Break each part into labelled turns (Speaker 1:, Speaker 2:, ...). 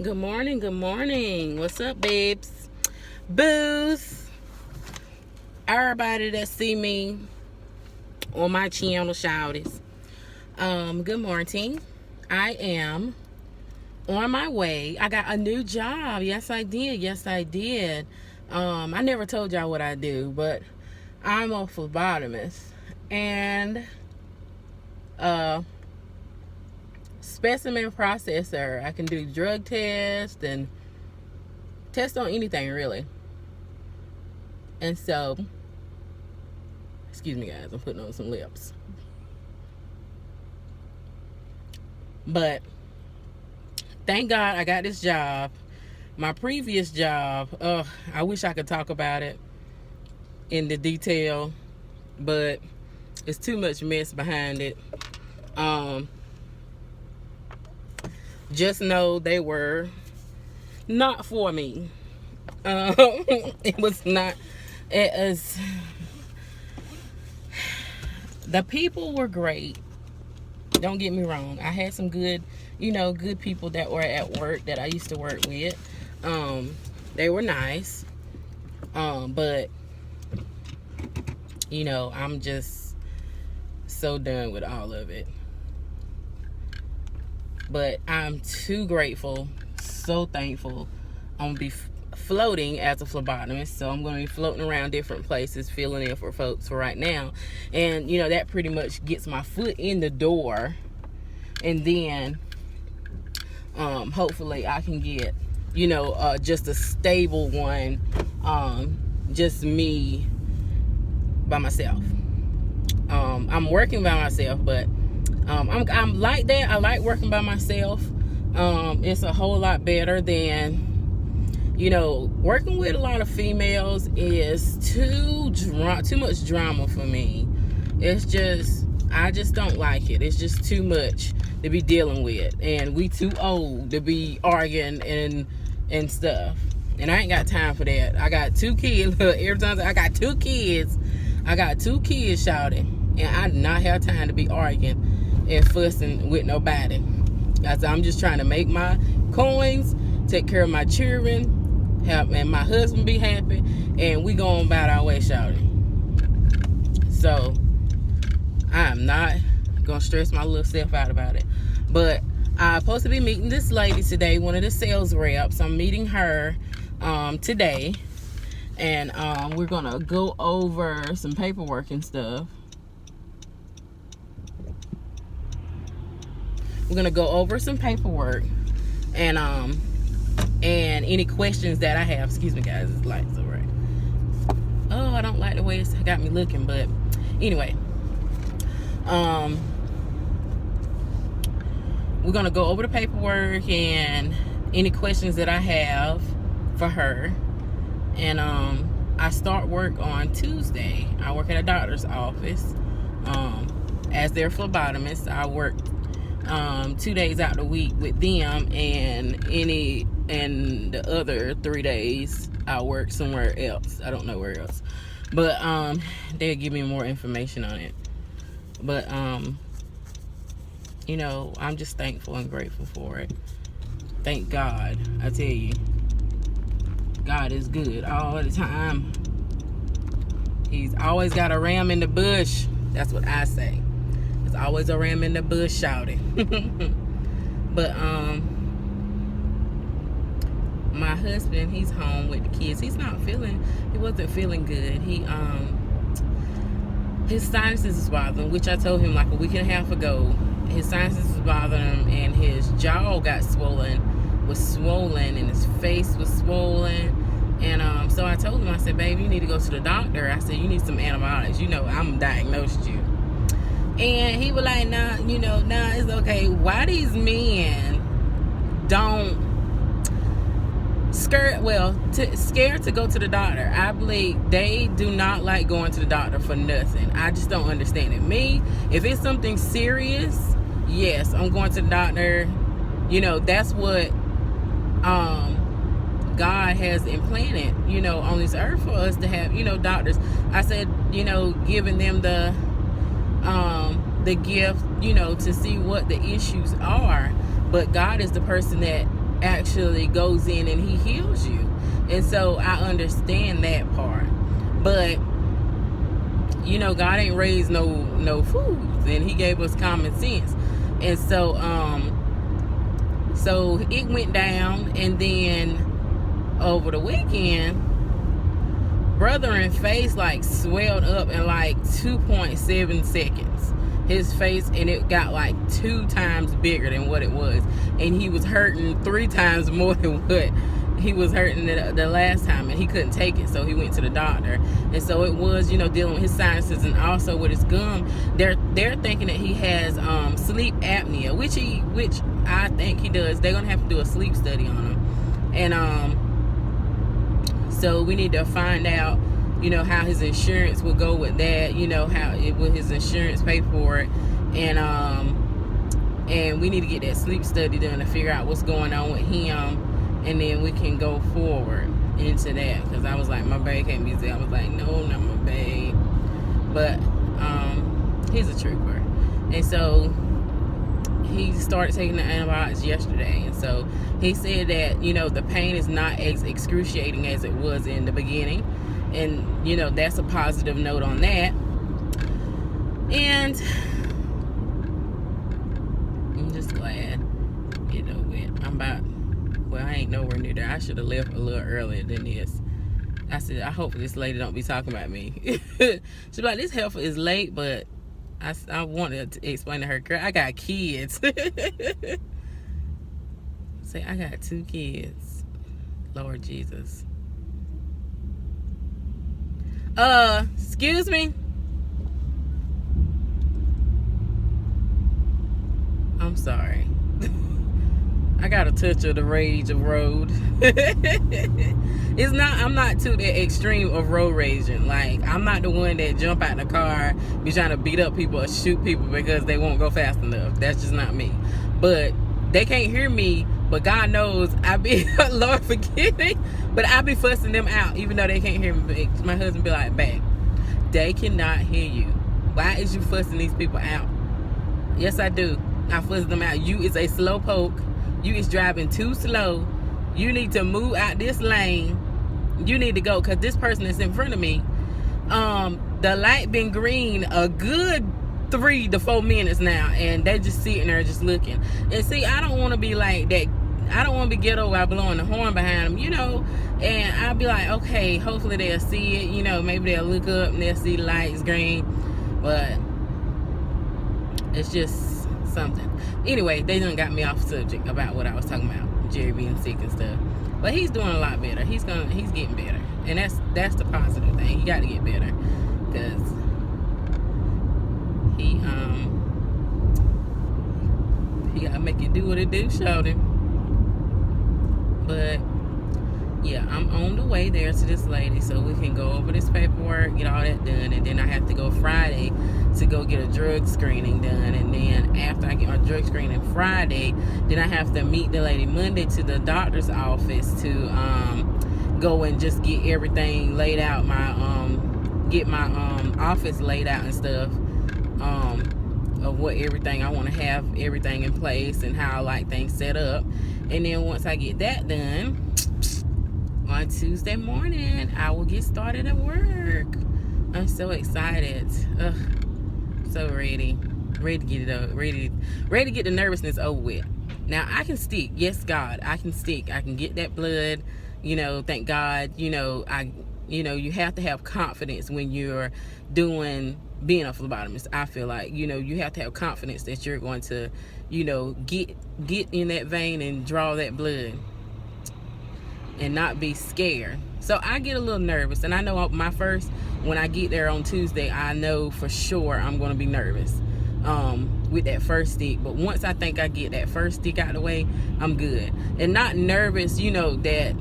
Speaker 1: Good morning, good morning. What's up, babes? Booze. Everybody that see me on my channel, shouties. Good morning. I am on my way. I got a new job. Yes, I did. I never told y'all what I do, but I'm a phlebotomist and specimen processor. I can do drug tests and test on anything really. And so, excuse me guys, I'm putting on some lips. But thank God I got this job. My previous job, I wish I could talk about it in the detail, but it's too much mess behind it. Just know they were not for me. It was not. It was. The people were great. Don't get me wrong. I had some good people that were at work that I used to work with. They were nice. But I'm just so done with all of it. But I'm too grateful, so thankful. I'm gonna be floating as a phlebotomist, so I'm gonna be floating around different places, filling in for folks for right now. And that pretty much gets my foot in the door, and then hopefully I can get just a stable one, just me by myself. I'm working by myself, but I'm like that. I like working by myself. It's a whole lot better than working with a lot of females. Is too much drama for me. It's just, I just don't like it. It's just too much to be dealing with, and we too old to be arguing and stuff. And I ain't got time for that. I got 2 kids. Every time I got 2 kids, shouting, and I do not have time to be arguing and fussing with nobody. I'm just trying to make my coins, take care of my children, and my husband be happy, and we going about our way, shouting. So I'm not gonna stress my little self out about it. But I'm supposed to be meeting this lady today, one of the sales reps. I'm meeting her today, and we're gonna go over some paperwork and stuff. We're gonna go over some paperwork and any questions that I have. Excuse me guys, this light's all right. Oh, I don't like the way it's got me looking, but anyway, we're gonna go over the paperwork and any questions that I have for her. And I start work on Tuesday. I work at a doctor's office as their phlebotomist. I work 2 days out the week with them, and the other 3 days I work somewhere else. I don't know where else, but they'll give me more information on it. But I'm just thankful and grateful for it. Thank God. I tell you, God is good all the time. He's always got a ram in the bush. That's what I say. There's always a ram in the bush shouting. But my husband, he's home with the kids. He wasn't feeling good. His sinuses was bothering him, which I told him like a week and a half ago. His sinuses was bothering him, and his jaw got swollen, and his face was swollen. And so I told him, I said, baby, you need to go to the doctor. I said, you need some antibiotics. I'm diagnosed you. And he was like, nah, it's okay. Why these men scared to go to the doctor? I believe they do not like going to the doctor for nothing. I just don't understand it. Me, if it's something serious, yes, I'm going to the doctor. That's what God has implanted, on this earth for us to have, doctors. I said, giving them the gift, to see what the issues are. But God is the person that actually goes in and he heals you. And so I understand that part. But God ain't raised no fools, and he gave us common sense. And so so it went down, and then over the weekend, brother in face like swelled up in like 2.7 seconds. His face, and it got like 2 times bigger than what it was, and he was hurting 3 times more than what he was hurting the last time, and he couldn't take it, so he went to the doctor. And so it was dealing with his sinuses and also with his gum. They're thinking that he has sleep apnea, which I think he does. They're gonna have to do a sleep study on him, and so we need to find out how his insurance will go with that, how will his insurance pay for it, and we need to get that sleep study done to figure out what's going on with him. And then we can go forward into that, because I was like, my babe can't be there. I was like, no, not my babe. But he's a trooper. And so he started taking the antibiotics yesterday. And so he said that the pain is not as excruciating as it was in the beginning, and that's a positive note on that. And I'm just glad I ain't nowhere near there. I should have left a little earlier than this. I said, I hope this lady don't be talking about me. She's like, this heifer is late, but I wanted to explain to her, girl, I got kids. Say, I got 2 kids. Lord Jesus. Excuse me. I'm sorry. I got a touch of the rage of road. I'm not to the extreme of road raging. Like, I'm not the one that jump out the car, be trying to beat up people or shoot people because they won't go fast enough. That's just not me. But they can't hear me, but God knows I be, Lord forgive me, but I be fussing them out even though they can't hear me. My husband be like, babe, they cannot hear you. Why is you fussing these people out? Yes, I do. I fuss them out. You is a slow poke. You is driving too slow. You need to move out this lane. You need to go, because this person is in front of me. The light been green a good 3 to 4 minutes now, and they just sitting there just looking. And see, I don't want to be like that. I don't want to be ghetto while blowing the horn behind them, and I'll be like, okay, hopefully they'll see it, maybe they'll look up and they'll see the lights green, but it's just something. Anyway, they done got me off subject about what I was talking about, Jerry being sick and stuff. But he's doing a lot better. He's getting better, and that's the positive thing. He got to get better, because he gotta make it do what it do, showed him. But yeah, I'm on the way there to this lady so we can go over this paperwork, get all that done, and then I have to go Friday to go get a drug screening done. And then after I get my drug screening Friday, then I have to meet the lady Monday to the doctor's office to go and just get everything laid out, get my office laid out and stuff, of what everything I want to have, everything in place and how I like things set up. And then once I get that done, on Tuesday morning, I will get started at work. I'm so excited. Ugh, so ready to get it over, ready to get the nervousness over with. Now I can stick. Yes, God, I can stick. I can get that blood. Thank God. You have to have confidence when you're being a phlebotomist. I feel like you have to have confidence that you're going to get in that vein and draw that blood and not be scared. So I get a little nervous, and I know when I get there on Tuesday, I know for sure I'm going to be nervous with that first stick. But once I think I get that first stick out of the way, I'm good. And not nervous, that,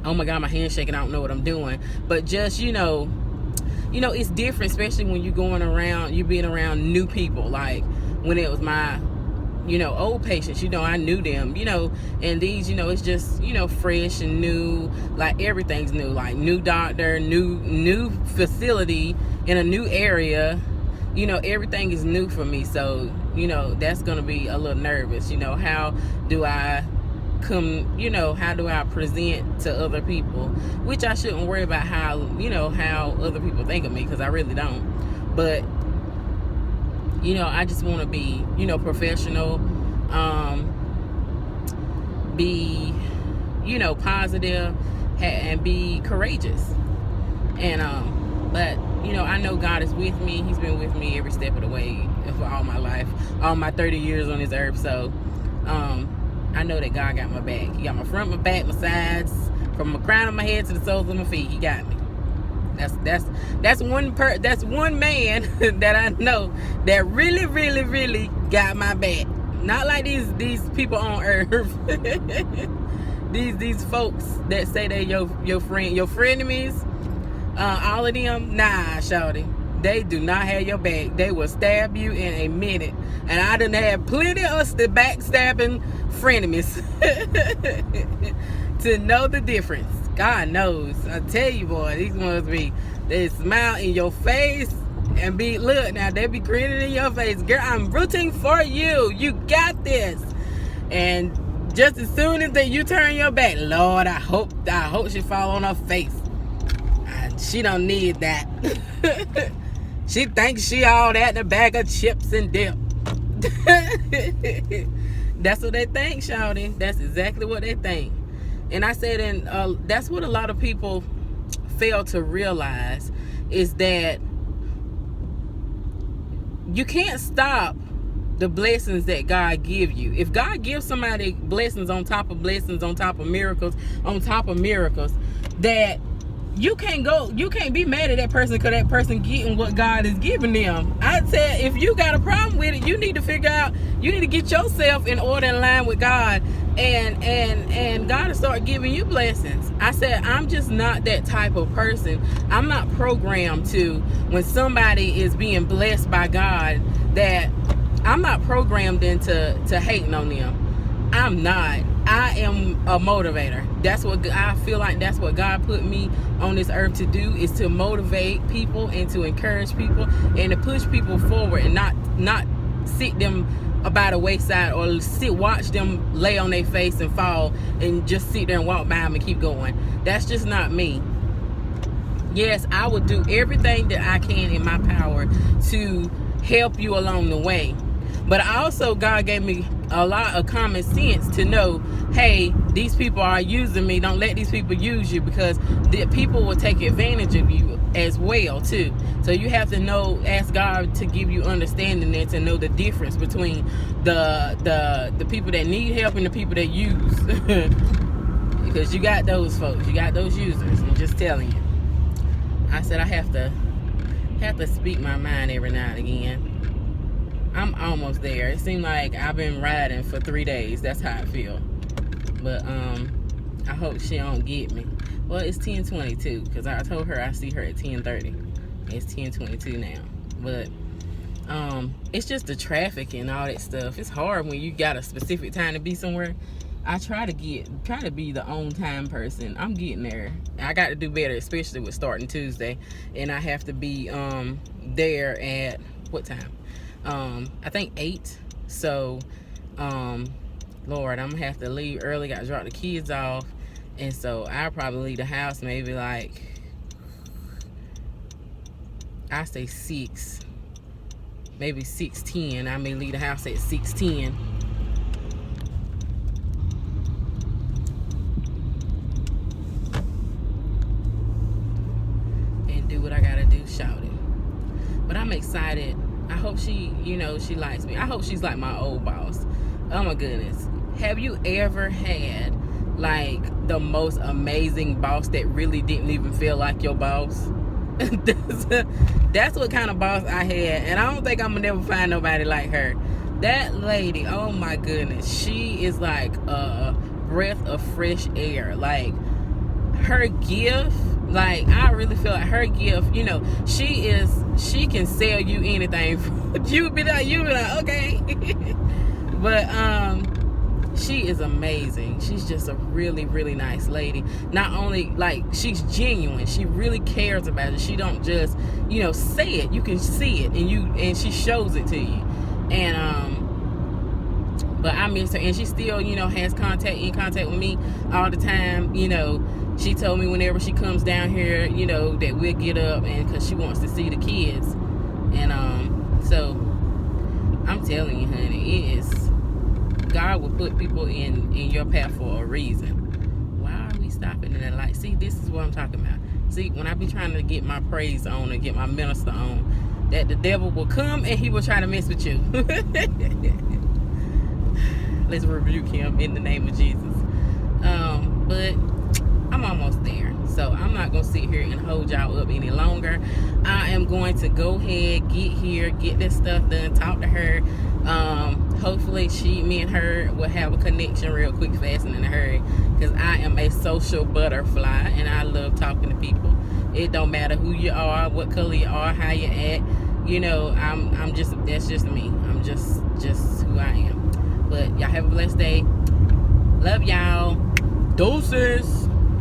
Speaker 1: oh my God, my hand's shaking, I don't know what I'm doing. But just, it's different, especially when you're being around new people. Like when it was my old patients, I knew them, and these, it's just, fresh and new, like everything's new, like new doctor, new facility in a new area, everything is new for me. So, that's going to be a little nervous, how do I how do I present to other people, which I shouldn't worry about how other people think of me, because I really don't. But I just want to be professional, be positive, and be courageous. And but I know God is with me. He's been with me every step of the way for all my life, all my 30 years on this earth. So I know that God got my back. He got my front, my back, my sides, from the crown of my head to the soles of my feet. He got me. That's one man that I know that really, really, really got my back. Not like these people on earth. these folks that say they're your friend, your frenemies, all of them. Nah, shawty, they do not have your back. They will stab you in a minute. And I done had plenty of the backstabbing frenemies to know the difference. God knows. I tell you, boy, these ones they smile in your face and look, now they be grinning in your face. Girl, I'm rooting for you. You got this. And just as soon as you turn your back, Lord, I hope she fall on her face. She don't need that. She thinks she all that in a bag of chips and dip. That's what they think, shawty. That's exactly what they think. And I said, and that's what a lot of people fail to realize, is that you can't stop the blessings that God give you. If God gives somebody blessings on top of blessings, on top of miracles, on top of miracles, that you can't be mad at that person because that person getting what God is giving them. I said, if you got a problem with it, you need to get yourself in order, in line with God, and God will start giving you blessings. I said, I'm just not that type of person. I'm not programmed to, when somebody is being blessed by God, that I'm not programmed into hating on them. I'm not. I am a motivator. That's what I feel like. That's what God put me on this earth to do, is to motivate people and to encourage people and to push people forward, and not sit them by the wayside, or watch them lay on their face and fall and just sit there and walk by them and keep going. That's just not me. Yes, I will do everything that I can in my power to help you along the way. But also, God gave me a lot of common sense to know, hey, these people are using me. Don't let these people use you, because the people will take advantage of you as well too. So you have to ask God to give you understanding and to know the difference between the people that need help and the people that use. Because you got those folks, you got those users. I'm just telling you. I said I have to speak my mind every now and again. I'm almost there. It seemed like I've been riding for 3 days. That's how I feel. But I hope she don't get me. Well, it's 10:22 because I told her I see her at 10:30. It's 10:22 now. But it's just the traffic and all that stuff. It's hard when you got a specific time to be somewhere. I try to be the on time person. I'm getting there. I got to do better, especially with starting Tuesday, and I have to be there at what time? I think 8. So Lord, I'm gonna have to leave early. Got to drop the kids off, and so I'll probably leave the house maybe like, I say 6, maybe 6:10. I may leave the house at 6:10. And do what I gotta do, shout it. But I'm excited. I hope she likes me. I hope she's like my old boss. Oh my goodness. Have you ever had like the most amazing boss that really didn't even feel like your boss? That's what kind of boss I had, and I don't think I'm gonna never find nobody like her. That lady, oh my goodness, she is like a breath of fresh air. Like her gift, like I really feel like her gift, she can sell you anything. you be like okay. But she is amazing. She's just a really, really nice lady. Not only like she's genuine, she really cares about it. She don't just, say it. You can see it, and she shows it to you. And But I miss her, and she still, has in contact with me all the time. She told me whenever she comes down here, that we'll get up, and because she wants to see the kids. And so I'm telling you, honey, it is, God will put people in your path for a reason. Why are we stopping in that light? See, this is what I'm talking about. See, when I be trying to get my praise on and get my minister on, that the devil will come and he will try to mess with you. Let's rebuke him in the name of Jesus. But I'm almost there, so I'm not gonna sit here and hold y'all up any longer. I am going to go ahead, get this stuff done, talk to her. Hopefully me and her will have a connection real quick, fast, and in a hurry, because I am a social butterfly and I love talking to people. It don't matter who you are, what color you are, how you act. I'm just, that's just me. I'm just who I am. But y'all have a blessed day. Love y'all. Doses.